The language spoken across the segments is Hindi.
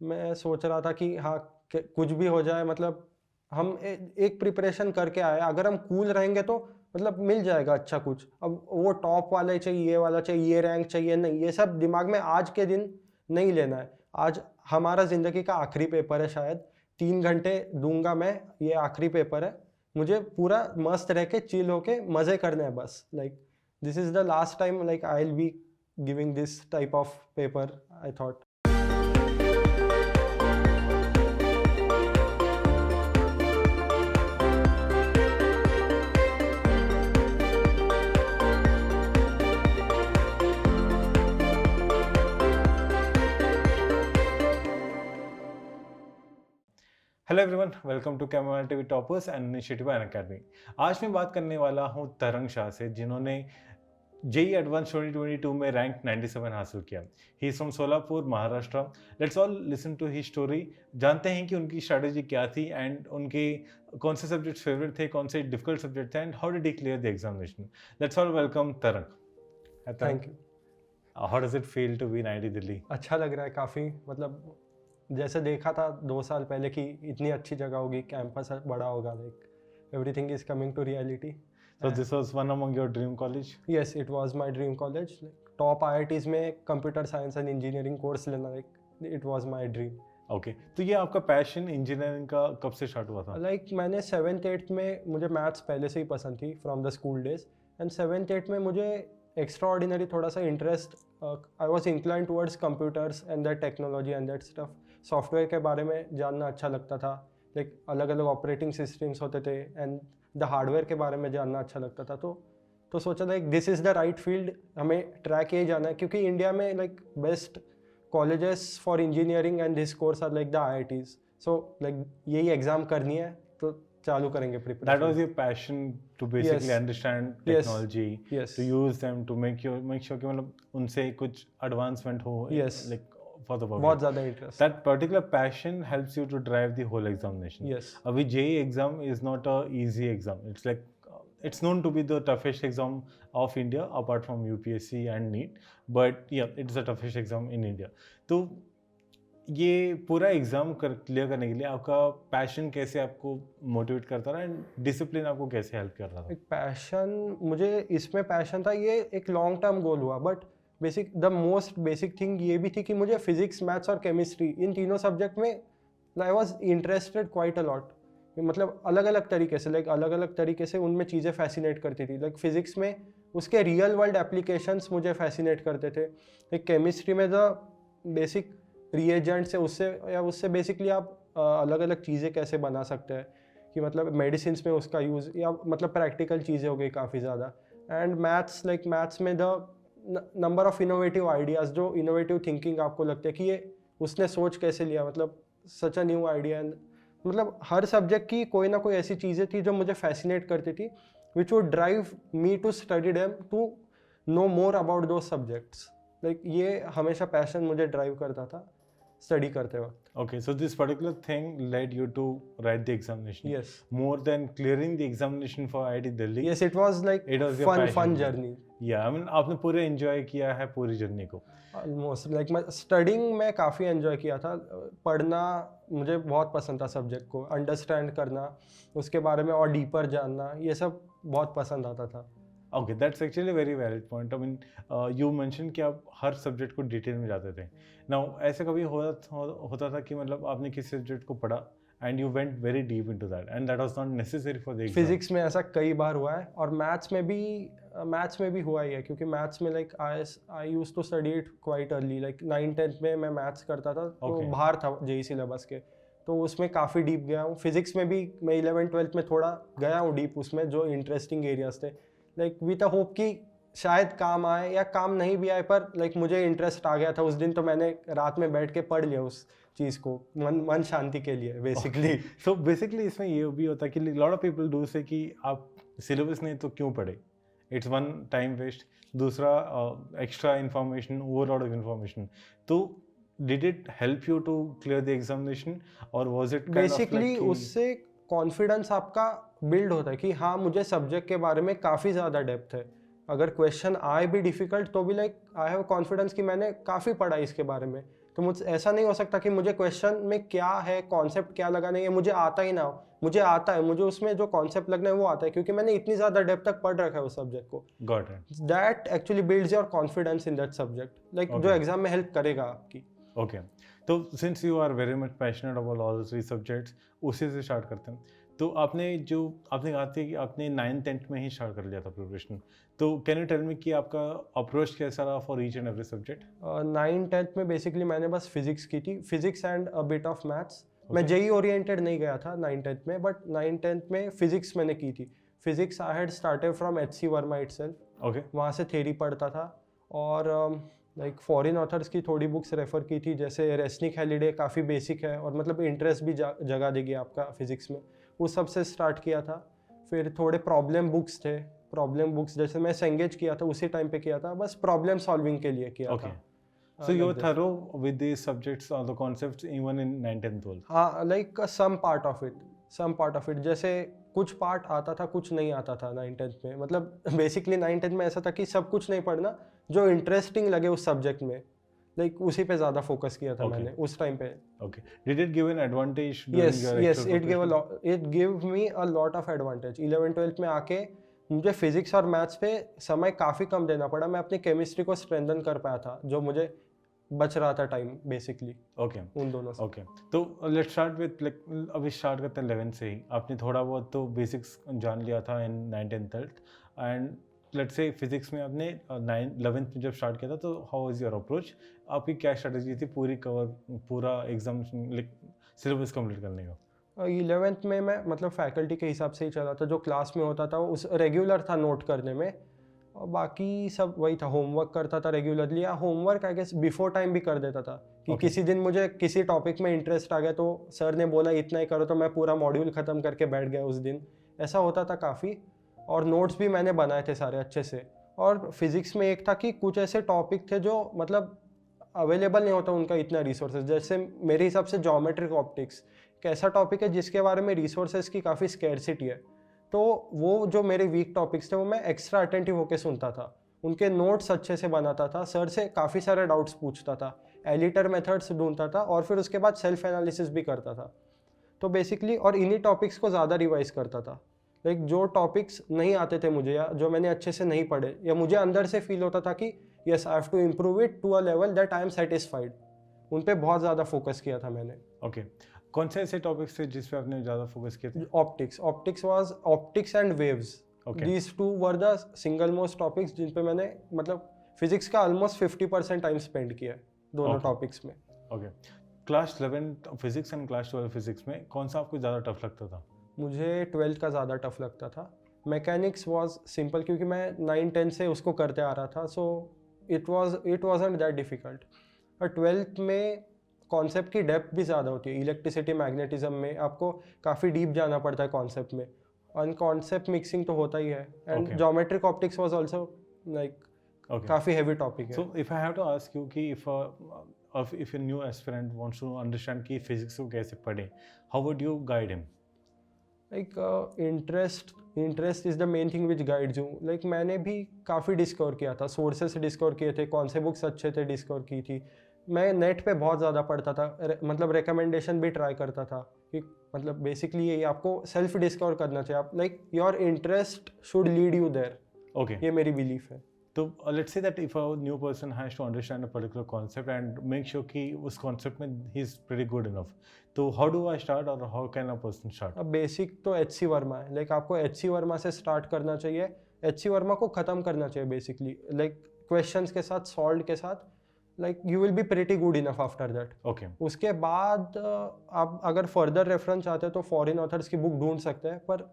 मैं सोच रहा था कि हाँ कुछ भी हो जाए, मतलब हम एक प्रिपरेशन करके आए, अगर हम कूल रहेंगे तो मतलब मिल जाएगा अच्छा कुछ। अब वो टॉप वाला ही चाहिए, ये वाला चाहिए, ये रैंक चाहिए, नहीं, ये सब दिमाग में आज के दिन नहीं लेना है। आज हमारा ज़िंदगी का आखिरी पेपर है, शायद 3 घंटे दूंगा मैं, ये आखिरी पेपर है, मुझे पूरा मस्त रह के चिल होके मज़े करने हैं बस। Like this is the last time like I will be giving this type of paper, I thought. Hello everyone, welcome to chamomile tea toppers and initiative Unacademy. आज मैं बात करने वाला हूं तरंग शाह से, जिन्होंने जेई एडवांस 2022 में रैंक 97 हासिल किया। He is from Solapur, Maharashtra. Let's all listen to his story. जानते हैं कि उनकी स्ट्रैटेजी क्या थी एंड उनके कौन से सब्जेक्ट्स फेवरेट थे, कौन से डिफिकल्ट सब्जेक्ट थे, and how did he clear the examination. Let's all welcome Tarang. Thank you. How does it feel to be in IIT Delhi? अच्छा लग रहा है काफ़ी, मतलब जैसे देखा था 2 साल पहले कि इतनी अच्छी जगह होगी, कैंपस बड़ा होगा, like everything is coming to reality. So this was one among your dream college? Yes, it was my dream college. Top IITs में computer science and engineering course लेना, like it was my dream. Okay, तो ये आपका पैशन इंजीनियरिंग का कब से स्टार्ट हुआ था? लाइक मैंने 7th 8th में, मुझे मैथ्स पहले से ही पसंद थी from the school days, and 7th 8th में मुझे एक्स्ट्रा ऑर्डिनरी थोड़ा सा interest, I was incline towards computers and that technology and that stuff. Software के बारे में जानना अच्छा लगता था, लाइक अलग अलग ऑपरेटिंग सिस्टम्स होते थे एंड द हार्डवेयर के बारे में जानना अच्छा लगता था। तो सोचा like this is the right field, हमें ट्रैक यही जाना है, क्योंकि इंडिया में like best colleges for engineering and this course are like the IITs। So like यही एग्ज़ाम करनी है तो चालू करेंगे preparation. That was your passion to basically Yes. understand Yes. technology, Yes. to use them to make sure कि मतलब उनसे कुछ advancement हो, Yes. like for the public. बहुत ज़्यादा interest. That particular passion helps you to drive the whole examination. Yes. अभी JEE exam is not a easy exam. It's like it's known to be the toughest exam of India apart from UPSC and NEET, but yeah, it's the toughest exam in India. तो ये पूरा एग्जाम क्लियर करने के लिए आपका पैशन कैसे आपको मोटिवेट करता रहा एंड डिसिप्लिन आपको कैसे हेल्प कर रहा था? एक पैशन, मुझे इसमें पैशन था, ये एक लॉन्ग टर्म गोल हुआ, but the most basic thing ये भी थी कि मुझे फिजिक्स, मैथ्स और केमिस्ट्री, इन तीनों सब्जेक्ट में I was interested quite a lot. मतलब अलग अलग तरीके से, लाइक अलग अलग तरीके से उनमें चीज़ें फैसिनेट करती थी। लाइक फिजिक्स में उसके रियल वर्ल्ड एप्लीकेशंस मुझे फैसिनेट करते थे। लाइक केमिस्ट्री में द बेसिक रिएजेंट से, उससे बेसिकली आप अलग अलग चीज़ें कैसे बना सकते हैं, कि मतलब मेडिसिन में उसका यूज़, या मतलब प्रैक्टिकल चीज़ें हो गई काफ़ी ज़्यादा। एंड मैथ्स, लाइक मैथ्स में the number of innovative ideas, जो इनोवेटिव थिंकिंग आपको लगता है कि ये उसने सोच कैसे लिया, मतलब सच अ न्यू आइडिया। एंड मतलब हर सब्जेक्ट की कोई ना कोई ऐसी चीज़ें थी जो मुझे फैसिनेट करती थी, which would drive me to study them, to know more about those subjects. Like ये हमेशा पैशन मुझे ड्राइव करता था स्टडी करते वक्त। Okay, so this particular thing led you to write the examination. Yes. More than clearing the examination for IIT Delhi. Yes, it was like It was your passion. fun journey. Yeah, I mean आपने पूरे enjoy किया है पूरी जर्नी को। Almost like मैं स्टडिंग में काफ़ी एंजॉय किया था। पढ़ना मुझे बहुत पसंद था, सब्जेक्ट को अंडरस्टैंड करना, उसके बारे में और डीपर जानना, ये सब बहुत पसंद आता था। Okay, that's actually very valid point. I mean you mention कि आप हर सब्जेक्ट को डिटेल में जाते थे। नाउ ऐसा कभी होता था कि मतलब आपने किसी सब्जेक्ट को पढ़ा and you went very deep into that and that was not necessary for the exam? Physics में ऐसा कई बार हुआ है, और मैथ्स में भी हुआ ही है, क्योंकि मैथ्स में like I used to study it quite early. Like 9th 10th में मैं मैथ्स करता था, तो बाहर था जेईई सिलेबस के, तो उसमें काफ़ी डीप गया हूँ। फिजिक्स में भी मैं 11th 12th में थोड़ा गया हूँ डीप, उसमें जो इंटरेस्टिंग एरियाज थे, लाइक विद अ होप कि शायद काम आए या काम नहीं भी आए, पर लाइक मुझे इंटरेस्ट आ गया था उस दिन, तो मैंने रात में बैठ के पढ़ लिया उस चीज़ को, मन शांति के लिए बेसिकली। सो बेसिकली इसमें ये भी होता है कि लॉट ऑफ पीपल डू से कि आप सिलेबस नहीं तो क्यों पढ़े, इट्स वन टाइम वेस्ट, दूसरा extra information, overload of information. तो did it help you to clear the examination और वाज इट बेसिकली उससे कॉन्फिडेंस आपका बिल्ड होता है कि हाँ, मुझे सब्जेक्ट के बारे में काफ़ी ज़्यादा डेप्थ है। अगर क्वेश्चन आए भी डिफ़िकल्ट तो भी लाइक आई हैव कॉन्फिडेंस कि मैंने काफ़ी पढ़ा इसके बारे में, तो मुझे ऐसा नहीं हो सकता कि मुझे क्वेश्चन में क्या है, कॉन्सेप्ट क्या लगाना है, मुझे आता ही ना हो। मुझे आता है, मुझे उसमें जो कॉन्सेप्ट लगना है वो आता है, क्योंकि मैंने इतनी ज़्यादा डेप्थ तक पढ़ रखा है उस सब्जेक्ट को। Got it. That actually builds your confidence in that subject, like जो Okay. एग्जाम में हेल्प करेगा आपकी। ओके, तो since you are very much passionate about all three subjects, उसी से स्टार्ट करते हैं। तो आपने कहा था कि आपने 9th-10th में ही स्टार्ट कर लिया था प्रिपरेशन, तो कैन यू टेल मी कि आपका अप्रोच कैसा रहा for each and every subject? 9th-10th में बेसिकली मैंने बस फिजिक्स की थी, physics and a bit of maths. मैं Okay. जेई ओरिएंटेड नहीं गया था 9th-10th में, बट 9th-10th में फिजिक्स मैंने की थी। Physics I had started from HC Verma itself. Okay, वहाँ से थ्योरी पढ़ता था, और लाइक फॉरेन ऑथर्स की थोड़ी बुक्स रेफर की थी, जैसे रेस्निक हेलिडे, काफ़ी बेसिक है और मतलब इंटरेस्ट भी जगा देगी आपका फिजिक्स में। उस सब से स्टार्ट किया था। फिर थोड़े प्रॉब्लम बुक्स थे, प्रॉब्लम बुक्स जैसे मैं सेंगेज किया था उसी टाइम पे किया था, बस प्रॉब्लम सॉल्विंग के लिए किया Okay. था। so you like were this. thorough with these subjects or the concepts even in 9th-10th also? हाँ, like some part of it, some part of it. जैसे कुछ पार्ट आता था, कुछ नहीं आता था 9th-10th में। मतलब बेसिकली 9th-10th में ऐसा था कि सब कुछ नहीं पढ़ना, जो इंटरेस्टिंग लगे उस सब्जेक्ट में, लाइक उसी पे ज़्यादा फोकस किया था Okay. मैंने उस टाइम पे। Okay, did it give an advantage during yes your yes, actual preparation? It give me a lot of advantage. 11th-12th में आके मुझे फिजिक्स और मैथ्स पे समय काफ़ी कम देना पड़ा। मैं अपनी केमिस्ट्री को स्ट्रेंथन कर पाया था, जो मुझे बच रहा था टाइम बेसिकली Okay. उन दोनों से। ओके, तो लेट्स स्टार्ट विद लाइक अभी स्टार्ट करते हैं 11th से ही। आपने थोड़ा बहुत तो बेसिक्स जान लिया था इन 9th-10th, and let's say physics में आपने 11th में जब स्टार्ट किया था, तो हाउ वाज योर अप्रोच? आपकी क्या स्ट्रेटजी थी पूरा एग्जाम लाइक सिलेबस कंप्लीट करने का? 11th में मैं मतलब फैकल्टी के हिसाब से ही चला था, जो क्लास में होता था वो उस रेगुलर था नोट करने में, और बाकी सब वही था। होमवर्क करता था रेगुलरली, या homework I guess before time भी कर देता था कि Okay. किसी दिन मुझे किसी टॉपिक में इंटरेस्ट आ गया तो सर ने बोला इतना ही करो, तो मैं पूरा मॉड्यूल ख़त्म करके बैठ गया उस दिन। ऐसा होता था काफ़ी, और नोट्स भी मैंने बनाए थे सारे अच्छे से। और फिजिक्स में एक था कि कुछ ऐसे टॉपिक थे जो मतलब अवेलेबल नहीं होता उनका इतना रिसोर्सेज, जैसे मेरे हिसाब से ज्योमेट्रिक ऑप्टिक्स एक ऐसा टॉपिक है जिसके बारे में रिसोर्सेज की काफ़ी स्कैर्सिटी है। तो वो जो मेरे वीक टॉपिक्स थे वो मैं एक्स्ट्रा अटेंटिव होकर सुनता था, उनके नोट्स अच्छे से बनाता था, सर से काफ़ी सारे डाउट्स पूछता था, एलिटर मेथड्स ढूंढता था, और फिर उसके बाद सेल्फ एनालिसिस भी करता था। तो बेसिकली और इन्हीं टॉपिक्स को ज़्यादा रिवाइज करता था। लाइक जो टॉपिक्स नहीं आते थे मुझे, या जो मैंने अच्छे से नहीं पढ़े, या मुझे अंदर से फील होता था कि yes I have to improve it to a level that I am satisfied, उन पे बहुत ज़्यादा फोकस किया था मैंने। ओके, कौन से ऐसे टॉपिक्स थे जिस पे आपने ज़्यादा फोकस किए थे? Optics and waves, Okay. These two were the single most topics जिन पे मैंने मतलब फिजिक्स का ऑलमोस्ट 50% टाइम स्पेंड किया है दोनों Okay. टॉपिक्स में। Okay, class 11 physics and class 12 physics में कौन सा आपको ज़्यादा टफ लगता था? मुझे 12th का ज़्यादा टफ लगता था। मैकेनिक्स वाज सिंपल, क्योंकि मैं 9-10 से उसको करते आ रहा था, so it wasn't that difficult. और 12th में कॉन्सेप्ट की डेप्थ भी ज़्यादा होती है। इलेक्ट्रिसिटी मैग्नेटिज्म में आपको काफ़ी डीप जाना पड़ता है कॉन्सेप्ट में, और कॉन्सेप्ट मिक्सिंग तो होता ही है। And Okay. Geometric optics was also like Okay. काफ़ी हैवी टॉपिक है। So if I have to ask you कि if a new aspirant wants to understand कि physics को कैसे पढ़े, how would you guide him? Like interest is the main thing which guides you. Like मैंने भी काफ़ी डिस्कवर किया था, सोर्सेस डिस्कवर किए थे, कौन से बुक्स अच्छे थे डिस्कवर की थी। मैं नेट पे बहुत ज़्यादा पढ़ता था, मतलब रिकमेंडेशन भी ट्राई करता था कि मतलब बेसिकली यही आपको सेल्फ डिस्कवर करना चाहिए। आप like your interest should lead you there, Okay. ये मेरी बिलीफ है। तो let's say that if a new person has to understand a particular concept and make sure कि उस concept में he is pretty good enough, तो how do I start or how can a person start? अब बेसिक तो एच सी वर्मा है, लाइक आपको एच सी वर्मा से स्टार्ट करना चाहिए। एच सी वर्मा को ख़त्म करना चाहिए बेसिकली, लाइक क्वेश्चंस के साथ, सॉल्व के साथ, like you will be pretty good enough after that. Okay. उसके बाद आप अगर फर्दर रेफरेंस चाहते हो तो फॉरेन ऑथर्स की बुक ढूंढ सकते हैं, पर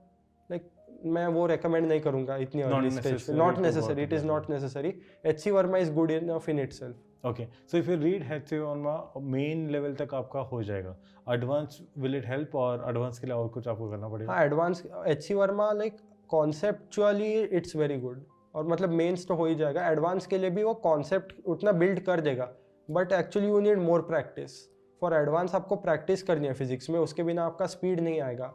लाइक मैं वो रेकमेंड नहीं करूंगा इतनी अर्ली स्टेज पे। Not necessary, it is not necessary. H C Verma is good enough in itself. Okay. So if you read HC Verma main level तक आपका हो जाएगा, एडवांस विल इट हेल्प, और एडवांस के लिए और कुछ आपको करना पड़ेगा? हाँ, advance H C Verma like conceptually it's very good, और मतलब मेंस तो हो ही जाएगा। एडवांस के लिए भी वो कॉन्सेप्ट उतना बिल्ड कर देगा, but actually you need more practice. For advance आपको प्रैक्टिस करनी है फिजिक्स में, उसके बिना आपका स्पीड नहीं आएगा।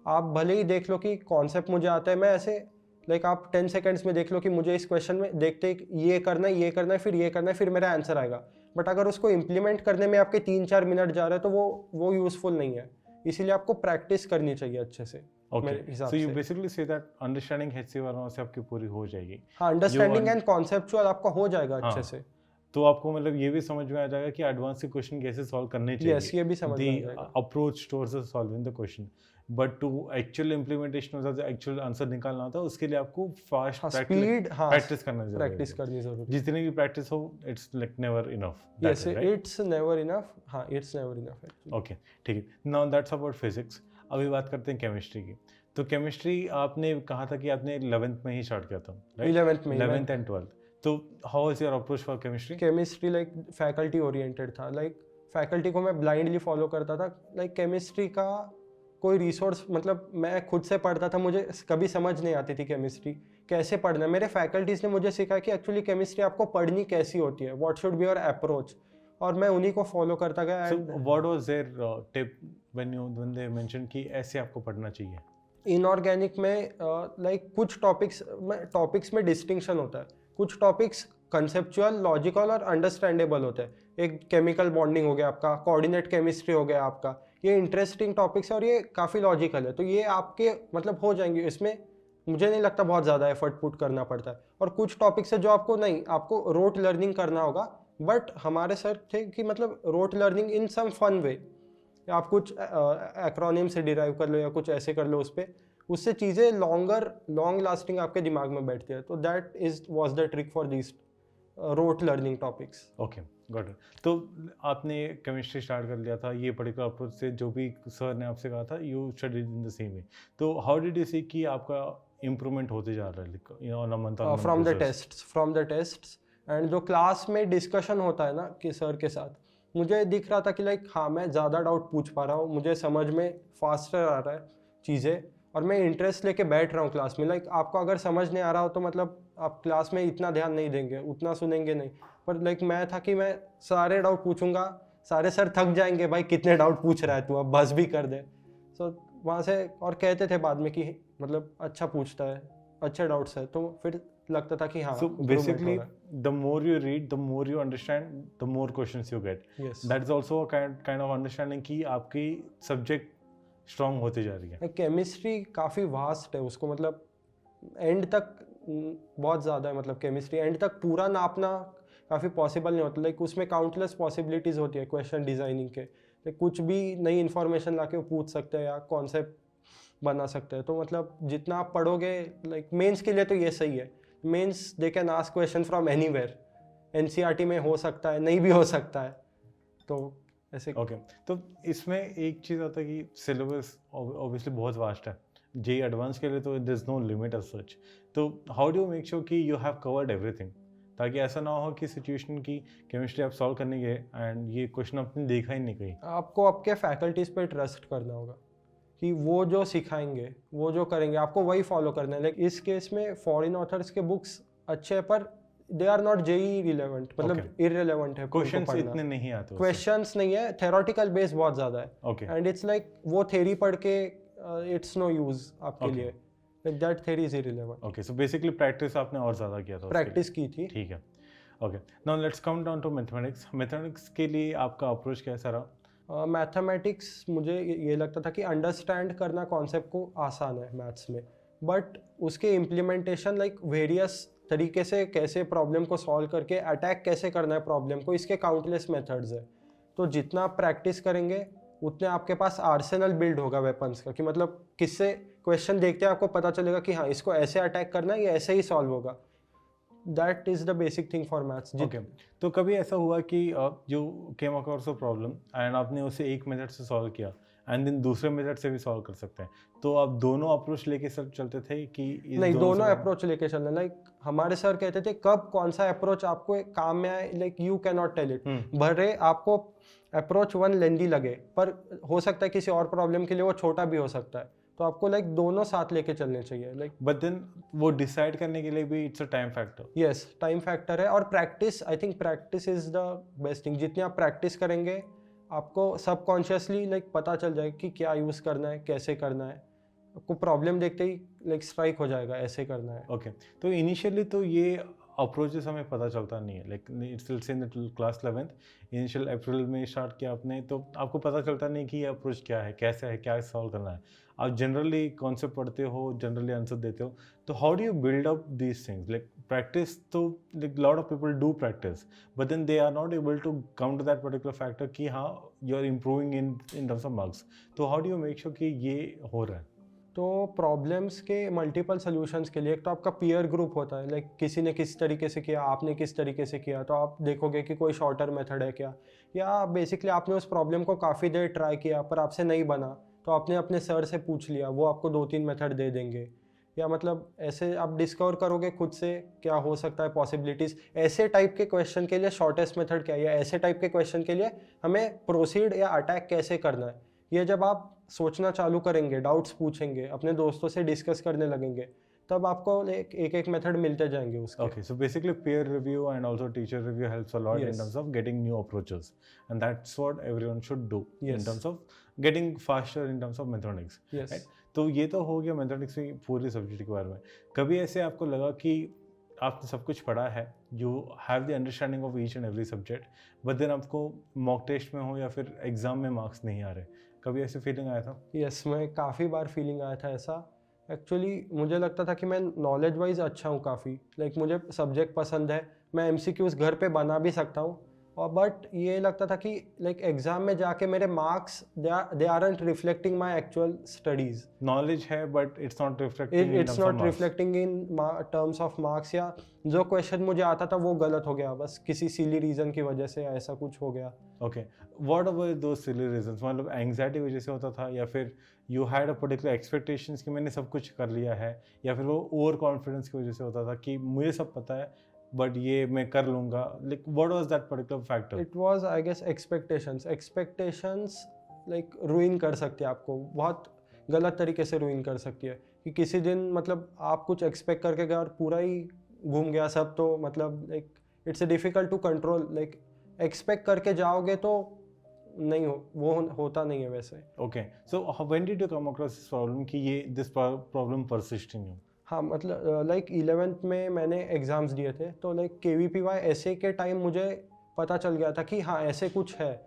आप भले ही देख लो कि कॉन्सेप्ट मुझे आता है, मैं ऐसे लाइक आप 10 सेकेंड्स में देख लो कि मुझे इस क्वेश्चन में देखते ही ये करना है, ये करना है, फिर ये करना है, फिर मेरा आंसर आएगा। बट अगर उसको इम्प्लीमेंट करने में आपके 3-4 मिनट जा रहे हैं तो वो यूजफुल नहीं है, इसीलिए आपको प्रैक्टिस करनी चाहिए अच्छे से। मेरे हिसाब सो यू से basically say that understanding HC11 से आपकी पूरी हो जाएगी। हाँ, अंडरस्टैंडिंग एंड कॉन्सेप्चुअल आपका हो जाएगा अच्छे से। तो आपको मतलब ये भी समझ में आ जाएगा कि एडवांस के क्वेश्चन कैसे सॉल्व करने चाहिए। यस, ये भी समझ में आ जाएगा। Approach towards solving the question, but to actual implementation होता है, एक्चुअल आंसर निकालना होता है, उसके लिए आपको फास्ट स्पीड प्रैक्टिस करना जरूरी है। प्रैक्टिस करनी जरूरी है। जितनी भी प्रैक्टिस हो, it's like never enough. Yes, it's never enough. हाँ, it's never enough actually. Okay, ठीक है। Now that's about physics. अभी बात करते हैं केमिस्ट्री की। तो केमिस्ट्री आपने कहा था कि आपने 11th में ही स्टार्ट किया था, राइट? 11th and 12th। तो how was your approach for chemistry? Chemistry like faculty oriented था, लाइक फैकल्टी को मैं ब्लाइंडली फॉलो करता था। लाइक केमिस्ट्री का कोई रिसोर्स, मतलब मैं खुद से पढ़ता था, मुझे कभी समझ नहीं आती थी केमिस्ट्री कैसे पढ़ना है। मेरे फैकल्टीज ने मुझे सिखाया कि एक्चुअली केमिस्ट्री आपको पढ़नी कैसी होती है, what should be your approach, और मैं उन्हीं को फॉलो करता गया। So what was their tip when they mention कि ऐसे आपको पढ़ना चाहिए? इनऑर्गेनिक में लाइक कुछ टॉपिक्स में डिस्टिंक्शन होता है। कुछ टॉपिक्स कंसेप्चुअल, लॉजिकल और अंडरस्टैंडेबल होते हैं। एक केमिकल बॉन्डिंग हो गया आपका, कोऑर्डिनेट केमिस्ट्री हो गया आपका, ये इंटरेस्टिंग टॉपिक्स है और ये काफ़ी लॉजिकल है, तो ये आपके मतलब हो जाएंगे। इसमें मुझे नहीं लगता बहुत ज़्यादा एफर्ट पुट करना पड़ता है। और कुछ टॉपिक्स है जो आपको रोट लर्निंग करना होगा, बट हमारे सर थे कि मतलब रोट लर्निंग इन सम फन वे, आप कुछ एक्रोनिम से डिराइव कर लो या कुछ ऐसे कर लो, उससे चीज़ें लॉन्ग लास्टिंग आपके दिमाग में बैठती है। तो that was the trick for this rote learning topics. Okay, got it. तो आपने केमिस्ट्री स्टार्ट कर लिया था ये पर्टिकुलर अप्रोच से, जो भी सर ने आपसे कहा था, you studied in the same way. तो हाउ डिड यू सी कि आपका इम्प्रूवमेंट होते जा रहा है on a month from the tests and जो क्लास में डिस्कशन होता है ना कि सर के साथ, मुझे दिख रहा था कि लाइक हाँ, मैं ज़्यादा डाउट पूछ पा रहा हूँ, मुझे समझ में फास्टर आ रहा है चीज़ें, और मैं इंटरेस्ट लेके बैठ रहा हूँ क्लास में। लाइक आपको अगर समझ नहीं आ रहा हो तो मतलब आप क्लास में इतना ध्यान नहीं देंगे, उतना सुनेंगे नहीं। पर लाइक मैं था कि मैं सारे डाउट पूछूंगा, सारे सर थक जाएंगे, भाई कितने डाउट पूछ रहा है तू, अब बस भी कर दे। सो वहाँ से और कहते थे बाद में कि मतलब अच्छा पूछता है, अच्छे डाउट्स है, तो फिर लगता था कि हाँ। So basically, the more you read, the more you understand, the more questions you get. Yes. That is also a kind of understanding कि आपकी सब्जेक्ट स्ट्रॉन्ग होती जा रही है। केमिस्ट्री काफ़ी वास्ट है, उसको मतलब एंड तक बहुत ज़्यादा है, मतलब केमिस्ट्री एंड तक पूरा नापना काफ़ी पॉसिबल नहीं होता। लाइक उसमें काउंटलेस पॉसिबिलिटीज़ होती है क्वेश्चन डिज़ाइनिंग के। लाइक कुछ भी नई इन्फॉर्मेशन ला के पूछ सकते हैं या कॉन्सेप्ट बना सकते हैं। तो मतलब जितना आप पढ़ोगे, लाइक मेंस के लिए तो ये सही है। Mains they can ask question from anywhere, NCERT में हो सकता है, नहीं भी हो सकता है, तो ऐसे। ओके, तो इसमें एक चीज़ आता है कि सिलेबस ऑब्वियसली बहुत वास्ट है। जेई एडवांस के लिए तो there is no limit as such. तो how do you make sure कि यू हैव कवर्ड एवरीथिंग, ताकि ऐसा ना हो कि सिचुएशन की केमिस्ट्री आप सॉल्व करने गए एंड ये क्वेश्चन आपने देखा ही नहीं कहीं। आपको आपके फैकल्टीज पे ट्रस्ट करना होगा कि वो जो सिखाएंगे, वो जो करेंगे, आपको वही फॉलो करना है। लाइक इस केस में फॉरेन ऑथर्स के बुक्स अच्छे हैं, पर they are not JEE relevant, मतलब इररिलेवेंट है। क्वेश्चंस इतने नहीं आते, क्वेश्चंस नहीं है, थ्योरेटिकल बेस बहुत ज़्यादा है। ओके, एंड इट्स लाइक वो थ्योरी पढ़ के इट्स नो यूज आपके लिए, like that theory is irrelevant. Okay, so basically practice आपने और ज़्यादा किया था, प्रैक्टिस की थी। ठीक है। Okay, now let's come down to mathematics. Mathematics के लिए आपका अप्रोच कैसा रहा? मैथमेटिक्स मुझे ये लगता था कि अंडरस्टैंड करना कॉन्सेप्ट को आसान है मैथ्स में, बट उसके इम्प्लीमेंटेशन लाइक वेरियस तरीके से कैसे प्रॉब्लम को सॉल्व करके अटैक कैसे करना है प्रॉब्लम को, इसके काउंटलेस मेथड्स है। तो जितना आप प्रैक्टिस करेंगे उतने आपके पास आर्सेनल बिल्ड होगा वेपन्स का, कि मतलब किससे क्वेश्चन देखते हैं आपको पता चलेगा कि हाँ, इसको ऐसे अटैक करना है, ये ऐसे ही सॉल्व होगा। That is the basic thing for maths. Okay, तो कभी ऐसा हुआ कि जो came across a problem and आपने उसे एक मेथड से सॉल्व किया एंड देन दूसरे मेथड से भी सॉल्व कर सकते हैं, तो आप दोनों अप्रोच लेके सब चलते थे कि नहीं, दोनों अप्रोच लेके चलना। लाइक हमारे सर कहते थे कब कौन सा अप्रोच आपको काम में आए, like you can not tell it. भले आपको अप्रोच 1 लेंदी लगे, पर हो सकता है किसी और प्रॉब्लम के लिए वो छोटा भी हो सकता है, तो आपको लाइक दोनों साथ लेके चलने चाहिए। लाइक बट देन वो डिसाइड करने के लिए भी it's a time factor. Yes, time factor है, और practice, I think practice is the best thing. जितनी आप प्रैक्टिस करेंगे आपको सबकॉन्शियसली लाइक पता चल जाएगा कि क्या यूज़ करना है, कैसे करना है। आपको प्रॉब्लम देखते ही लाइक स्ट्राइक हो जाएगा, ऐसे करना है। ओके, तो इनिशियली तो ये अप्रोचेस हमें पता चलता नहीं है, like it's still in class 11th, initial April में स्टार्ट किया आपने, तो आपको पता चलता नहीं कि ये अप्रोच क्या है, कैसे है, क्या सॉल्व करना है। आप जनरली कॉन्सेप्ट पढ़ते हो, जनरली आंसर देते हो, तो how do you build up these things? Like practice तो like lot of people do practice, but then they are not able to come to that particular factor कि हाँ you are improving in terms of marks. तो how do you make sure कि ये हो रहा है? तो प्रॉब्लम्स के मल्टीपल सॉल्यूशंस के लिए एक तो आपका पीयर ग्रुप होता है, लाइक किसी ने किस तरीके से किया, आपने किस तरीके से किया, तो आप देखोगे कि कोई शॉर्टर मेथड है क्या, या बेसिकली आपने उस प्रॉब्लम को काफ़ी देर ट्राई किया पर आपसे नहीं बना, तो आपने अपने सर से पूछ लिया, वो आपको 2-3 मेथड दे देंगे। या मतलब ऐसे आप डिस्कवर करोगे खुद से क्या हो सकता है पॉसिबिलिटीज़। ऐसे टाइप के क्वेश्चन के लिए शॉर्टेस्ट मेथड क्या है, या ऐसे टाइप के क्वेश्चन के लिए हमें प्रोसीड या अटैक कैसे करना है, ये जब आप सोचना चालू करेंगे, डाउट्स पूछेंगे, अपने दोस्तों से डिस्कस करने लगेंगे, तब आपको एक एक मेथड मिलते जाएंगे उसके। Okay, so basically peer review and also teacher review helps a lot in Yes. terms of getting new approaches, and that's what everyone should do in Yes. terms of getting faster in terms of mathematics. Yes. Right? तो ये तो हो गया मैथमेटिक्स की पूरी सब्जेक्ट के बारे में। कभी ऐसे आपको लगा कि आपने सब कुछ पढ़ा है, you have the understanding of each and every subject, but then आपको मॉक टेस्ट में हो या फिर एग्जाम में मार्क्स नहीं आ रहे, कभी ऐसे फीलिंग आया था? यस, मैं काफ़ी बार फीलिंग आया था ऐसा। एक्चुअली मुझे लगता था कि मैं नॉलेज वाइज अच्छा हूँ काफ़ी, लाइक मुझे सब्जेक्ट पसंद है, मैं एमसीक्यूज घर पे बना भी सकता हूँ, और बट ये लगता था कि लाइक एग्ज़ाम में जाके मेरे marks they aren't reflecting my actual studies. Knowledge है but it's not reflecting in its terms of not marks. Reflecting in terms of marks, या जो क्वेश्चन मुझे आता था वो गलत हो गया बस किसी सिली रीज़न की वजह से, ऐसा कुछ हो गया। Okay, what about those silly reasons? मतलब एंग्जाइटी वजह से होता था, या फिर you had a particular expectations कि मैंने सब कुछ कर लिया है, या फिर वो ओवर कॉन्फिडेंस की वजह से होता था कि मुझे सब पता है बट ये मैं कर लूँगा? Like what was that particular factor? It was I guess expectations like ruin कर सकती है आपको, बहुत गलत तरीके से रुइन कर सकती है, कि किसी दिन मतलब आप कुछ एक्सपेक्ट करके गए और पूरा ही घूम गया सब, तो मतलब like it's difficult to control. Like expect करके जाओगे तो नहीं वो होता नहीं है वैसे। Okay, so when did you come across this problem कि ये this problem persist in you? हाँ, मतलब लाइक 11th में मैंने एग्ज़ाम्स दिए थे, तो लाइक KVPY ऐसे के टाइम मुझे पता चल गया था कि हाँ ऐसे कुछ है,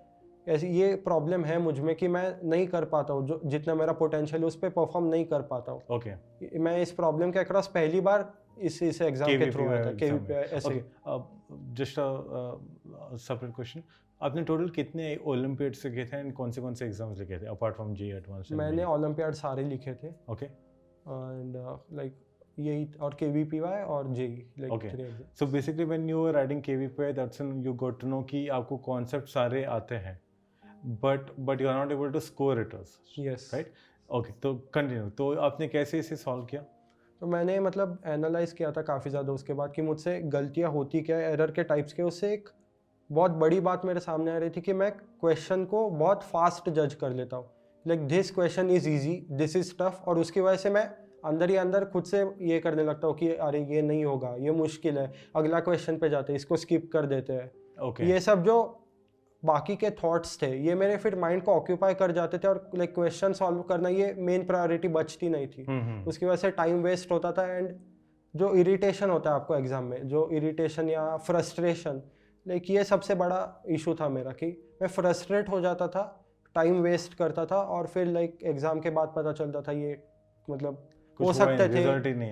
ऐसी ये प्रॉब्लम है मुझ में कि मैं नहीं कर पाता हूँ, जो जितना मेरा पोटेंशियल है उस पर परफॉर्म नहीं कर पाता हूँ। ओके, मैं इस प्रॉब्लम के अक्रॉस पहली बार इस एग्ज़ाम के थ्रू आया था, KVPY ऐसे। ओके, जस्ट सेपरेट क्वेश्चन, आपने टोटल कितने ओलंपियाड से किए थे एंड कौन से एग्जाम्स लिखे थे अपार्ट फ्रॉम जेईई एडवांस? मैंने ओलंपियाड सारे लिखे थे, ओके, एंड लाइक यही, और KVPY और JEE, like okay. 3 exam. So basically when you were writing KVPY, that's when you got to know कि आपको कॉन्सेप्ट सारे आते हैं, but you are not able to score it, yes, right? Okay, तो कंटिन्यू, तो आपने कैसे इसे सॉल्व किया? तो मैंने मतलब एनालाइज किया था काफ़ी ज़्यादा उसके बाद कि मुझसे गलतियाँ होती क्या, एरर के टाइप्स के। उससे एक बहुत बड़ी बात मेरे सामने आ रही थी कि मैं क्वेश्चन को बहुत फास्ट जज कर लेता हूँ, like this question is easy, this is tough, और उसकी वजह से मैं अंदर ही अंदर खुद से ये करने लगता हूँ कि अरे ये नहीं होगा, ये मुश्किल है, अगला क्वेश्चन पे जाते हैं, इसको स्किप कर देते हैं। ओके, ये सब जो बाकी के थॉट्स थे ये मेरे फिर माइंड को ऑक्यूपाई कर जाते थे, और लाइक क्वेश्चन सॉल्व करना ये मेन प्रायोरिटी बचती नहीं थी। उसकी वजह से टाइम वेस्ट होता था, एंड जो इरिटेशन होता है आपको एग्जाम में, जो इरिटेशन या फ्रस्ट्रेशन, लाइक ये सबसे बड़ा इशू था मेरा, कि मैं फ्रस्ट्रेट हो जाता था, टाइम वेस्ट करता था, और फिर लाइक एग्जाम के बाद पता चलता था ये मतलब हो सकते थे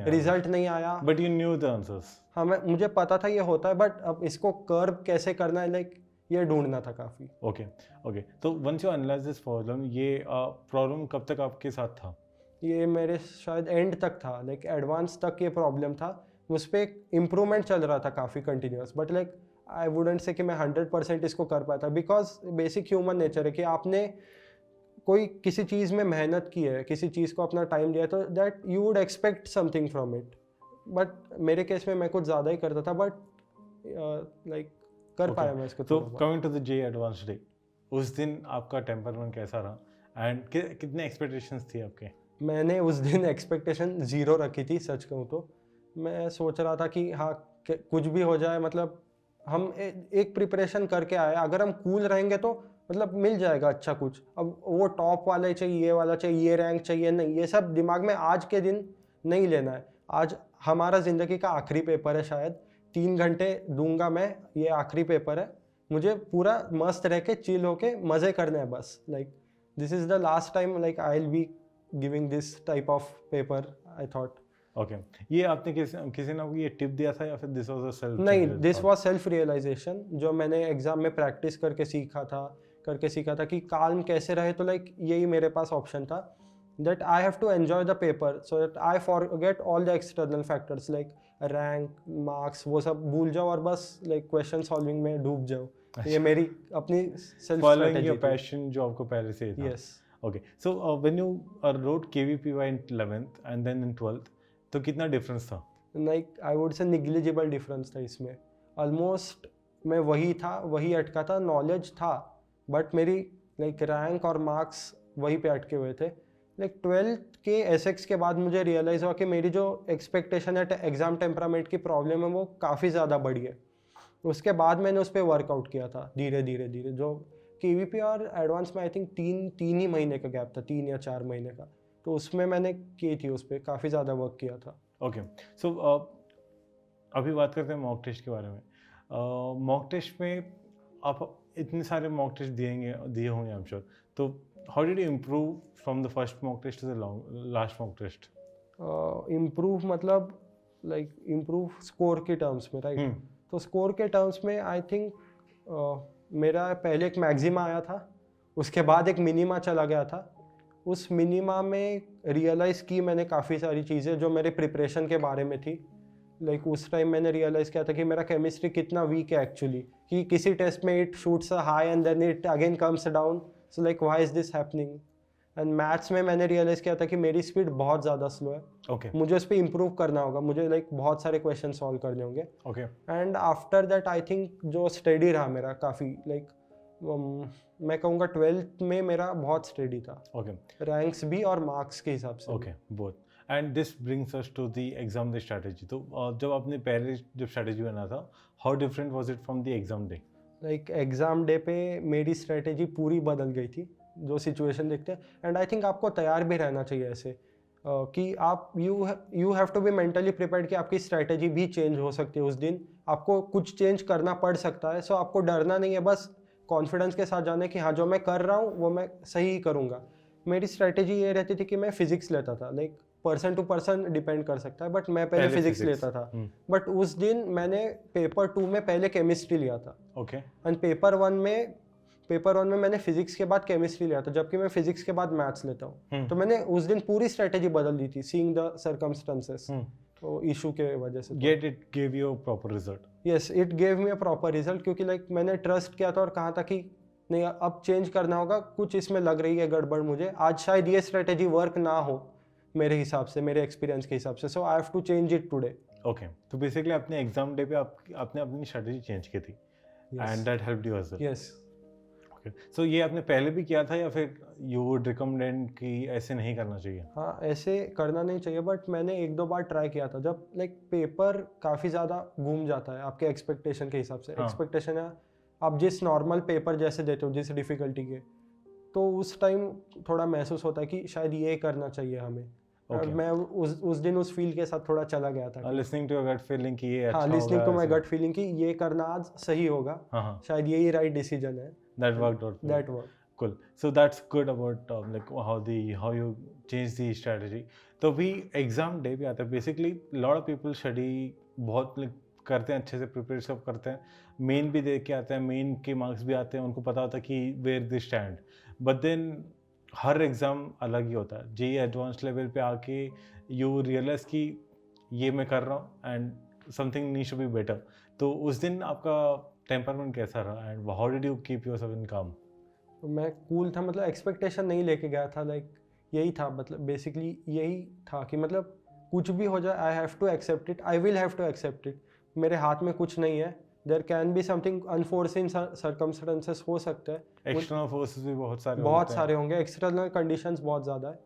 रिजल्ट नहीं आया, but you new the answers. हाँ, मुझे पता था ये होता है, बट अब इसको कर्व कैसे करना है, लाइक ये ढूंढना था काफ़ी। ओके, ओके, तो once you analyse this problem, ये प्रॉब्लम कब तक आपके साथ था? ये मेरे शायद एंड तक था, लाइक एडवांस तक ये प्रॉब्लम था, उस पर एक इम्प्रूवमेंट चल रहा था काफ़ी continuous, but like I wouldn't say कि मैं 100% इसको कर पाता, बिकॉज बेसिक ह्यूमन नेचर है कि आपने कोई किसी चीज़ में मेहनत की है, किसी चीज़ को अपना टाइम दिया है, तो that you would expect something from it. But मेरे केस में मैं कुछ ज़्यादा ही करता था, बट लाइक कर पाया मैं इसको। तो coming to the JEE advance day, उस दिन आपका टेम्परमेंट कैसा रहा एंड कितने एक्सपेक्टेशंस थी आपके? मैंने उस दिन एक्सपेक्टेशन 0 रखी थी, सच कहूँ तो। मैं सोच रहा था कि हाँ कुछ भी हो जाए, मतलब हम एक प्रिपरेशन करके आए, अगर हम कूल रहेंगे तो मतलब मिल जाएगा अच्छा कुछ। अब वो टॉप वाला चाहिए, ये वाला चाहिए, ये रैंक चाहिए, नहीं, ये सब दिमाग में आज के दिन नहीं लेना है। आज हमारा ज़िंदगी का आखिरी पेपर है शायद, 3 घंटे दूंगा मैं, ये आखिरी पेपर है, मुझे पूरा मस्त रह के चिल होके मज़े करने हैं बस. Like this is the last time like I will be giving this type of paper, I thought. Okay, ये आपने किसी ने आपको ये टिप दिया था या फिर दिस वाज अ सेल्फ? नहीं, दिस वाज सेल्फ रियलाइजेशन, जो मैंने एग्जाम में प्रैक्टिस करके सीखा था कि काल्म कैसे रहे. तो लाइक यही मेरे पास ऑप्शन था, that I have to enjoy the paper so that I forget all the external factors like rank, marks, वो सब भूल जाओ और बस लाइक क्वेश्चन सॉल्विंग में डूब जाओ. ये मेरी अपनी self following your strategy. Passion जो आपको पहले से ही था. Yes. Okay, so when you wrote KVPY in 11th and then in 12th, तो कितना डिफरेंस था? Like I would say negligible difference था इसमें. ऑलमोस्ट मैं वही अटका था, नॉलेज था, बट मेरी लाइक रैंक और मार्क्स वहीं पे अटके हुए थे. लाइक 12th के एसेक्स के बाद मुझे रियलाइज़ हुआ कि मेरी जो एक्सपेक्टेशन है एग्ज़ाम टेम्परामेंट की प्रॉब्लम है वो काफ़ी ज़्यादा बढ़ी है. उसके बाद मैंने उस पर वर्कआउट किया था धीरे धीरे, जो केवीपी और एडवांस में आई थिंक तीन ही महीने का गैप था, 3 या 4 महीने का. तो उसमें मैंने की थी, उस पर काफ़ी ज़्यादा वर्क किया था. ओके, सो अभी बात करते हैं मॉक टेस्ट के बारे में. मॉक टेस्ट में आप इतने सारे मॉक टेस्ट दिए होंगे आई एम श्योर. तो how did you improve from the first mock test to the last mock test? Improve मतलब लाइक इम्प्रूव स्कोर के टर्म्स में, राइट? तो स्कोर के टर्म्स में आई थिंक मेरा पहले एक मैक्सिमा आया था, उसके बाद एक मिनिमा चला गया था. उस मिनिमा में रियलाइज़ की मैंने काफ़ी सारी चीज़ें जो मेरे प्रिपरेशन के बारे में थी. लाइक उस टाइम मैंने रियलाइज़ किया था कि मेरा केमिस्ट्री कितना वीक है एक्चुअली, कि किसी टेस्ट में it shoots a high and then it again comes down. So like why is this happening. And maths में मैंने रियलाइज़ किया था कि मेरी स्पीड बहुत ज़्यादा स्लो है. ओके, मुझे उस पर इम्प्रूव करना होगा, मुझे लाइक बहुत सारे क्वेश्चन सॉल्व करने होंगे. Okay, and after that I think जो स्टडी रहा मेरा काफ़ी लाइक मैं कहूँगा 12th में मेरा बहुत स्टडी था, ओके, रैंक्स भी और मार्क्स के हिसाब से. Okay, both. And this brings us to the exam day strategy. तो जब आपने पहले जब स्ट्रैटेजी बना था, how different was it from the exam day? Like exam day पे मेरी स्ट्रेटेजी पूरी बदल गई थी, जो सिचुएशन देखते हैं. एंड आई थिंक आपको तैयार भी रहना चाहिए ऐसे, कि आप you have to be mentally prepared कि आपकी स्ट्रेटेजी भी चेंज हो सकती है. उस दिन आपको कुछ चेंज करना पड़ सकता है. सो आपको डरना नहीं है, बस कॉन्फिडेंस के साथ जाने कि हाँ जो मैं कर रहा हूँ वो मैं सही ही करूँगा. मेरी स्ट्रेटेजी ये रहती थी कि मैं फिजिक्स लेता था. Like person to person depend कर सकता है, बट मैं पहले फिजिक्स लेता था. बट उस दिन मैंने पेपर 2 में पहले केमिस्ट्री लिया था. ओके, एंड पेपर वन में मैंने फिजिक्स के बाद केमिस्ट्री लिया था, जबकि मैं फिजिक्स के बाद मैथ्स लेता हूँ. तो मैंने उस दिन पूरी स्ट्रेटेजी बदल दी थी, सीइंग द सर्कमस्टेंसेस, तो इशू के वजह से. Get it give you a proper result. Yes, it gave me a proper result, क्योंकि लाइक मैंने ट्रस्ट किया था और कहा था कि नहीं अब चेंज करना होगा, कुछ इसमें लग रही है गड़बड़ मुझे, आज शायद ये स्ट्रेटेजी वर्क ना हो मेरे हिसाब से, मेरे एक्सपीरियंस के हिसाब से. So I have to change it today. Okay, तो बेसिकली आपने एग्जाम डे पे आपने अपनी स्ट्रेटेजी चेंज की थी and that helped you as well. Yes. Okay, so ये आपने पहले भी किया था या फिर यू वुड रिकमेंड कि ऐसे नहीं करना चाहिए? हाँ, ऐसे करना नहीं चाहिए, बट मैंने 1-2 बार ट्राई किया था, जब लाइक पेपर काफ़ी ज़्यादा घूम जाता है आपके एक्सपेक्टेशन के हिसाब से. एक्सपेक्टेशन है आप जिस नॉर्मल पेपर जैसे देते हो, जिस डिफ़िकल्टी के, तो उस टाइम थोड़ा महसूस होता है कि शायद ये करना चाहिए हमें. और मैं उस दिन उस फील के साथ थोड़ा चला गया था. Listening to your gut feeling कि ये अच्छा होगा. Listening to my gut feeling कि ये करना आज सही होगा, शायद यही राइट डिसीजन है. That worked out. That worked. Cool. So that's good about like how you change the strategy. तो भी एग्जाम डे भी आता है. Basically lot of people study बहुत करते हैं, अच्छे से प्रिपेयर सब करते हैं, मेन भी दे के आते हैं, मेन के मार्क्स भी आते हैं, उनको पता होता है कि where they stand. But then हर एग्ज़ाम अलग ही होता है. जेईई एडवांस लेवल पे आके यू रियलाइज कि ये मैं कर रहा हूँ and something needs to be better. तो उस दिन आपका टेम्परमेंट कैसा रहा and how did you keep yourself in calm? मैं कूल था, मतलब एक्सपेक्टेशन नहीं लेके गया था. लाइक यही था, मतलब बेसिकली यही था कि मतलब कुछ भी हो जाए I have to accept it, I will have to accept it. मेरे हाथ में कुछ नहीं है. There can be something unforeseen circumstances हो सकते हैं, एक्सटर्नल फोर्सेस भी बहुत सारे होंगे, एक्सटर्नल कंडीशंस बहुत ज़्यादा है.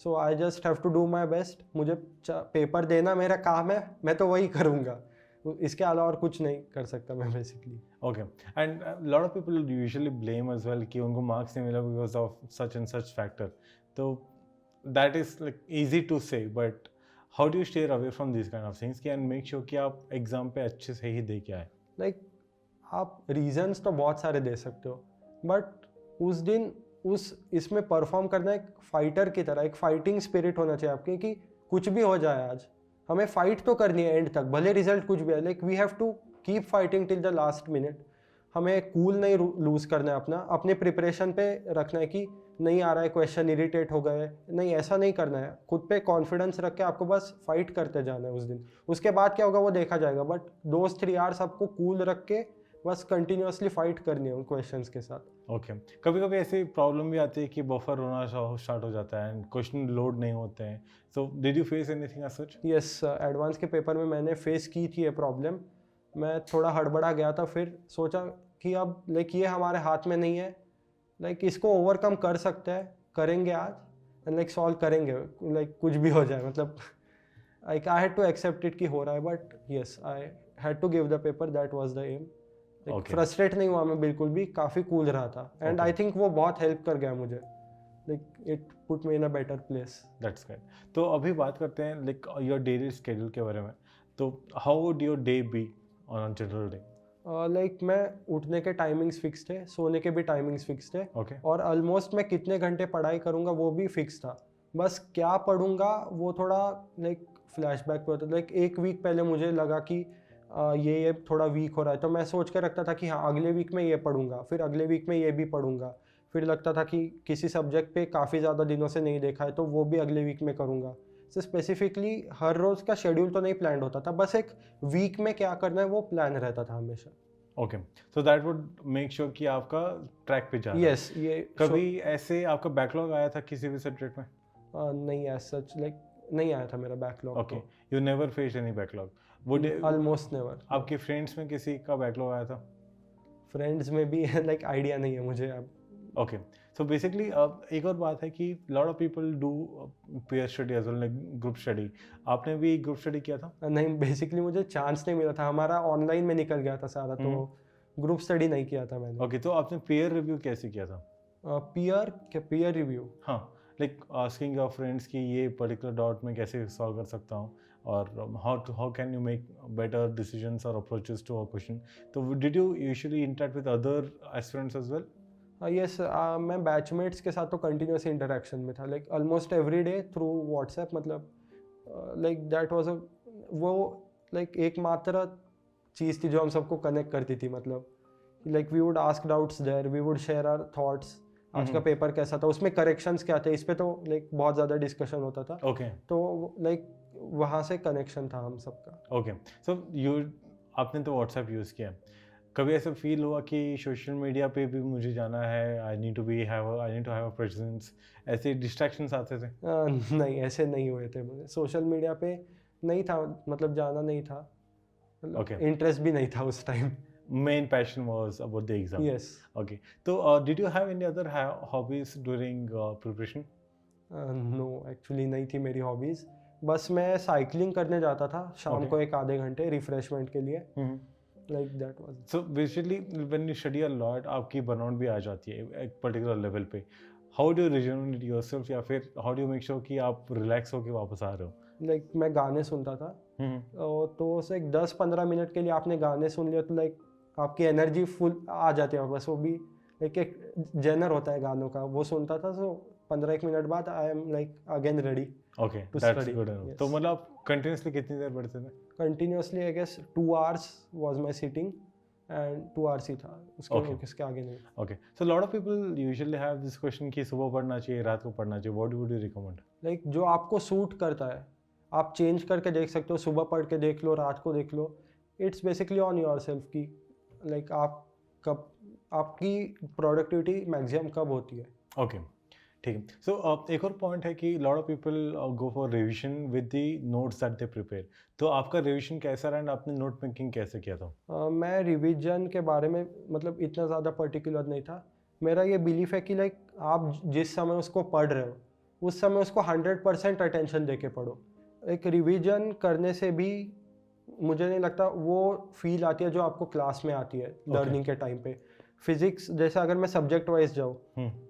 So I just have to do my best. मुझे पेपर देना मेरा काम है, मैं तो वही करूँगा, इसके अलावा और कुछ नहीं कर सकता मैं basically. Okay, and lot of people usually blame as well कि उनको मार्क्स नहीं मिला because of such and such factor. तो that is like easy to say, but how do you stay away from this kind of things and make sure कि आप एग्जाम पे अच्छे से ही दे के आए? लाइक आप रीजंस तो बहुत सारे दे सकते हो, बट उस दिन इसमें परफॉर्म करना एक फाइटर की तरह, एक फाइटिंग स्पिरिट होना चाहिए आपके, कि कुछ भी हो जाए आज हमें फाइट तो करनी है एंड तक, भले रिजल्ट कुछ भी है। Like we have to keep fighting till the last minute. हमें कूल नहीं लूज करना है, अपने प्रिपरेशन पे रखना है कि नहीं आ रहा है क्वेश्चन, इरिटेट हो गए, नहीं ऐसा नहीं करना है। खुद पे कॉन्फिडेंस रख के आपको बस फाइट करते जाना है उस दिन। उसके बाद क्या होगा वो देखा जाएगा, बट दोस्त 3 आवर्स आपको कूल रख के बस कंटिन्यूअसली फाइट करनी है उन क्वेश्चंस के साथ। ओके कभी कभी ऐसी प्रॉब्लम भी आती है कि बफर होना स्टार्ट हो जाता है एंड क्वेश्चन लोड नहीं होते हैं, so did you face anything as such? Yes, advance के पेपर में मैंने फेस की थी ये प्रॉब्लम। मैं थोड़ा हड़बड़ा गया था, फिर सोचा कि अब लाइक ये हमारे हाथ में नहीं है, लाइक इसको ओवरकम कर सकते हैं, करेंगे आज एंड लाइक सॉल्व करेंगे, लाइक कुछ भी हो जाए। मतलब I had to accept it कि हो रहा है, but yes I had to give the paper, that was the aim. Frustrate नहीं हुआ मैं बिल्कुल भी, काफ़ी कूल रहा था एंड आई थिंक वो बहुत हेल्प कर गया मुझे, like it put me in a better place. That's good. तो अभी बात करते हैं लाइक योर डेली स्केड्यूल के बारे में। तो how would your day be on a general day? Like मैं उठने के टाइमिंग्स फिक्स थे, सोने के भी टाइमिंग्स फिक्स थे, ओके और ऑलमोस्ट मैं कितने घंटे पढ़ाई करूँगा वो भी फिक्स था। बस क्या पढ़ूंगा वो थोड़ा लाइक फ्लैशबैक पे होता। लाइक एक वीक पहले मुझे लगा कि ये थोड़ा वीक हो रहा है, तो मैं सोच के रखता था कि हाँ अगले वीक में ये पढ़ूंगा, फिर अगले वीक में ये भी पढ़ूंगा। फिर लगता था कि किसी सब्जेक्ट पे काफ़ी ज़्यादा दिनों से नहीं देखा है तो वो भी अगले वीक में करूँगा। तो स्पेसिफिकली हर रोज़ का शेड्यूल तो नहीं प्लान होता था, बस एक वीक में क्या करना है वो प्लान रहता था हमेशा। Okay so that would make sure कि आपका ट्रैक पे जा रहा है। यस, ये कभी ऐसे आपका बैकलॉग आया था किसी भी सब्जेक्ट में? नहीं एज सच, लाइक नहीं आया था मेरा backlog. Okay you never face any backlog? Would almost never. आपके फ्रेंड्स में किसी का बैकलॉग आया था? फ्रेंड्स में भी लाइक आइडिया नहीं है मुझे अब। ओके सो बेसिकली एक और बात है कि lot of people do pair study as well, like group study. आपने भी ग्रुप स्टडी किया था? नहीं, बेसिकली मुझे चांस नहीं मिला था, हमारा ऑनलाइन में निकल गया था सारा, तो ग्रुप स्टडी नहीं किया था मैंने। ओके तो आपने पेयर रिव्यू कैसे किया था? पेयर रिव्यू, हाँ लाइक आस्किंग योर फ्रेंड्स कि ये पर्टिकुलर डाउट में कैसे सॉल्व कर सकता हूँ, और how can you make better decisions और अप्रोचेस टू अ क्वेश्चन। तो did you usually interact with other aspirants as well? Yes, मैं बैचमेट्स के साथ तो कंटिन्यूस इंटरेक्शन में था, like almost every day through WhatsApp. मतलब लाइक दैट वाज वो लाइक एकमात्र चीज़ थी जो हम सबको कनेक्ट करती थी। मतलब like we would ask doubts there, we would share our thoughts, आज का पेपर कैसा था, उसमें करेक्शंस क्या थे, इस पे तो लाइक बहुत ज़्यादा डिस्कशन होता था। ओके तो लाइक वहाँ से कनेक्शन था हम सबका। ओके सो आपने तो व्हाट्सएप यूज़ किया, कभी ऐसा फील हुआ कि सोशल मीडिया पे भी मुझे जाना है, I need to have a presence, ऐसे डिस्ट्रैक्शंस आते थे? नहीं, ऐसे नहीं हुए थे मुझे, सोशल मीडिया पे नहीं था, मतलब जाना नहीं था, इंटरेस्ट भी नहीं था उस time. Main passion was about the exam. Yes. Okay. So, did you have any other hobbies during preparation? No, actually नहीं थी मेरी हॉबीज़। बस मैं साइकिलिंग करने जाता था शाम को 1 आधे घंटे रिफ्रेशमेंट के लिए, like that was. So basically when you study a lot आपकी बर्नआउट भी आ जाती है एक पर्टिकुलर लेवल पे। How do you rejuvenate yourself, या फिर how do you make sure कि आप रिलैक्स होकर वापस आ रहे हो? लाइक मैं गाने सुनता था, तो उसे एक 10-15 मिनट के लिए आपने गाने सुन लिया तो लाइक आपकी एनर्जी फुल आ जाती है वापस। वो भी लाइक एक जेनर होता है गानों का, वो सुनता था, सो 15-1 मिनट बाद I am like again ready. Okay that's good enough. तो मतलब आप कंटिन्यूअसली कितनी देर पढ़ते थे? Continuously I guess 2 hours was my sitting, and 2 hours ही था, उसके आगे नहीं। Okay so lot of people usually have this question कि सुबह पढ़ना चाहिए, रात को पढ़ना चाहिए, what would you recommend? Like जो आपको सूट करता है आप चेंज करके देख सकते हो, सुबह पढ़ के देख लो, रात को देख लो। इट्स बेसिकली ऑन योरसेल्फ की लाइक आप कब, आपकी प्रोडक्टिविटी मैक्सिमम कब होती है। ओके ठीक है। सो एक और पॉइंट है कि lot of people go for revision with the notes that they prepare. तो आपका रिविजन कैसा रहा एंड आपने नोट मेकिंग कैसे किया था? मैं रिविजन के बारे में मतलब इतना ज़्यादा पर्टिकुलर नहीं था। मेरा ये बिलीफ है कि लाइक आप जिस समय उसको पढ़ रहे हो उस समय उसको 100% अटेंशन दे के पढ़ो। एक रिविजन करने से भी मुझे नहीं लगता वो फील आती है जो आपको क्लास में आती है लर्निंग के टाइम पे। फिजिक्स जैसे अगर मैं सब्जेक्ट वाइज जाऊँ,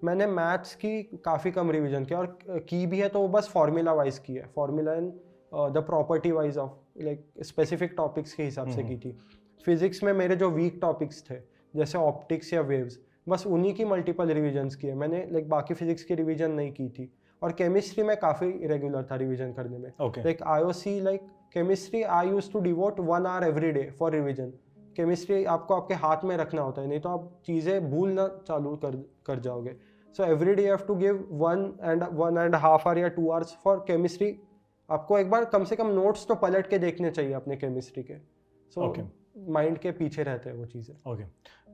मैंने मैथ्स की काफ़ी कम रिवीजन किया, और की भी है तो वो बस फार्मूला वाइज की है। Formula and the property wise of like specific topics के हिसाब से की थी. फिजिक्स में मेरे जो वीक टॉपिक्स थे जैसे ऑप्टिक्स या वेव्स, बस उन्हीं की मल्टीपल रिविजन्स किए मैंने, लाइक बाकी फिजिक्स की रिवीजन नहीं की थी. और केमिस्ट्री में काफ़ी रेगुलर था रिवीजन करने में. Like IOC, like chemistry I use to devote 1 hour every day for revision. Chemistry आपको आपके हाथ में रखना होता है, नहीं तो आप चीज़ें भूलना चालू कर जाओगे. So every day have to give 1.5 hour या 2 hours फॉर केमिस्ट्री. आपको एक बार कम से कम नोट्स तो पलट के देखने चाहिए अपने केमिस्ट्री के. सो माइंड के पीछे रहते हैं वो चीज़ें. Okay,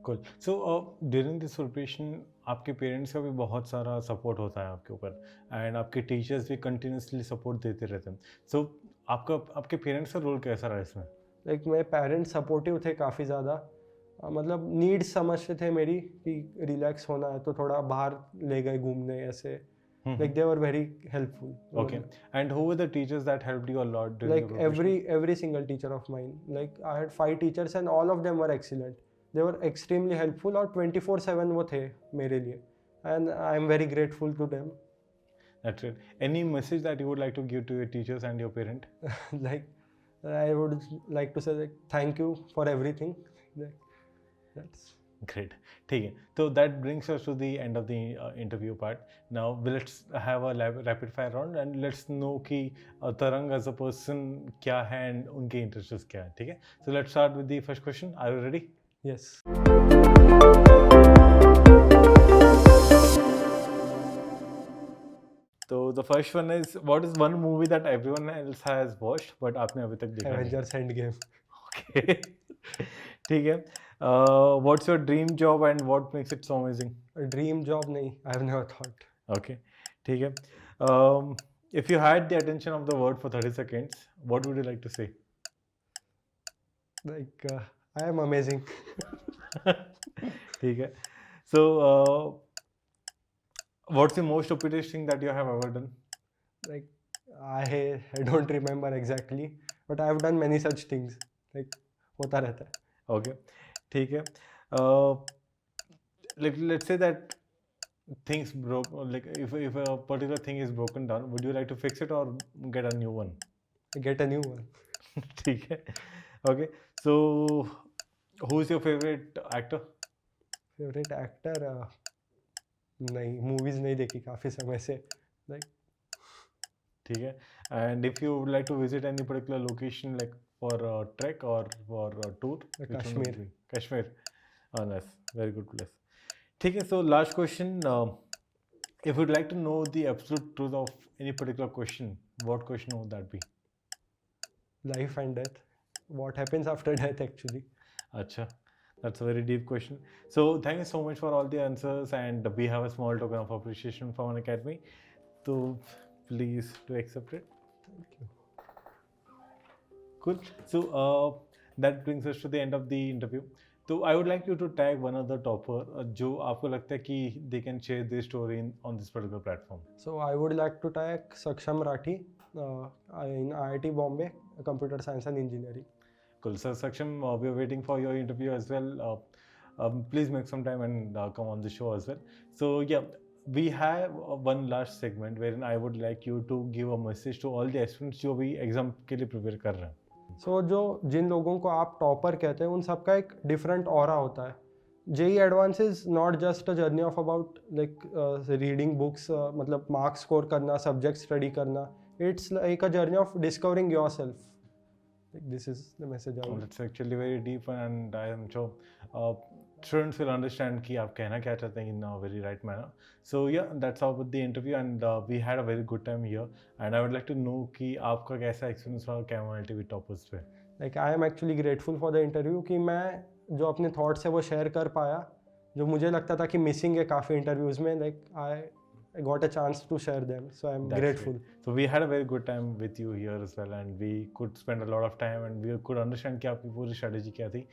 cool. So during this preparation आपके पेरेंट्स का भी बहुत सारा सपोर्ट होता है आपके ऊपर, एंड आपके टीचर्स भी कंटिन्यूसली सपोर्ट देते रहते हैं. सो आपके पेरेंट्स का रोल कैसा रहा इसमें? लाइक मेरे पेरेंट्स सपोर्टिव थे काफ़ी ज़्यादा. मतलब नीड्स समझते थे मेरी कि रिलैक्स होना है तो थोड़ा बाहर ले गए घूमने ऐसे. Like they were very helpful. Okay. And who were the teachers that helped you a lot during like the preparation? every single teacher of mine. Like I had 5 teachers and all of them were excellent. They were extremely helpful और 24/7 वो थे मेरे लिए. And I am very grateful to them. That's it. Any message that you would like to give to your teachers and your parent? Like I would like to say like thank you for everything. That's great. ठीक है, तो that brings us to the end of the interview part. Now let's have a rapid fire round and let's know कि तरंग as a person क्या है and उनके interests क्या है. ठीक है, so let's start with the first question. Are you ready? Yes. So the first one is, what is one movie that everyone else has watched but आपने अभी तक देखा नहीं? Avengers Endgame. Okay. ठीक है. What's your dream job and what makes it so amazing? A dream job nahi, I have never thought. Okay, ठीक है. If you had the attention of the world for 30 seconds, what would you like to say? Like I am amazing. ठीक है. So what's the most stupidest thing that you have ever done? Like I don't remember exactly, but I have done many such things. Like होता रहता है. Okay, ठीक है. Like let's say that things broke, like if a particular thing is broken down, would you like to fix it or get a new one? Get a new one. ठीक है. Okay, so who is your favorite actor? Favorite actor? नहीं, movies नहीं देखी काफ़ी समय से. Like ठीक है. And if you would like to visit any particular location, like for a trek or for a tour? Kashmir. Kashmir. Oh, nice. Very good place. ठीक है. So last question. If you'd like to know the absolute truth of any particular question, what question would that be? Life and death. What happens after death actually? Acha. That's a very deep question. So thank you so much for all the answers, and we have a small token of appreciation from Unacademy. So please do accept it. Thank you. Cool. So that brings us to the end of the interview. So I would like you to tag one other topper जो आपको लगता है कि they can share their story on this particular platform. So I would like to tag Saksham Rathi in IIT Bombay, Computer Science and Engineering. Cool. So Saksham, we are waiting for your interview as well. Please make some time and come on the show as well. So yeah, we have one last segment wherein I would like you to give a message to all the aspirants जो भी exam के लिए prepare कर रहे हैं. So जिन लोगों को आप टॉपर कहते हैं उन सबका एक डिफरेंट ऑरा होता है. JEE Advanced is not just a journey of about like reading books, मतलब मार्क्स स्कोर करना, सब्जेक्ट स्टडी करना. It's like a journey of discovering your self. This is the message. It's actually very deep, and I am sure students will understand कि आप कहना क्या चाहते हैं in a very right manner. So yeah, that's all with the interview, and we had a very good time here. And I would like to know कि आपका कैसा experience रहा Chamomile TV Toppers पे. Like I am actually grateful for the interview कि मैं जो अपने thoughts है वो share कर पाया, जो मुझे लगता था कि missing है काफ़ी interviews में. Like I got a chance to share them, so I'm grateful. Great. So we had a very good time with you here as well, and we could spend a lot of time, and we could understand कि आपकी पूरी strategy क्या थी.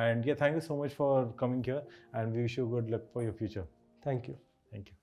And yeah, thank you so much for coming here, and we wish you good luck for your future. Thank you. Thank you.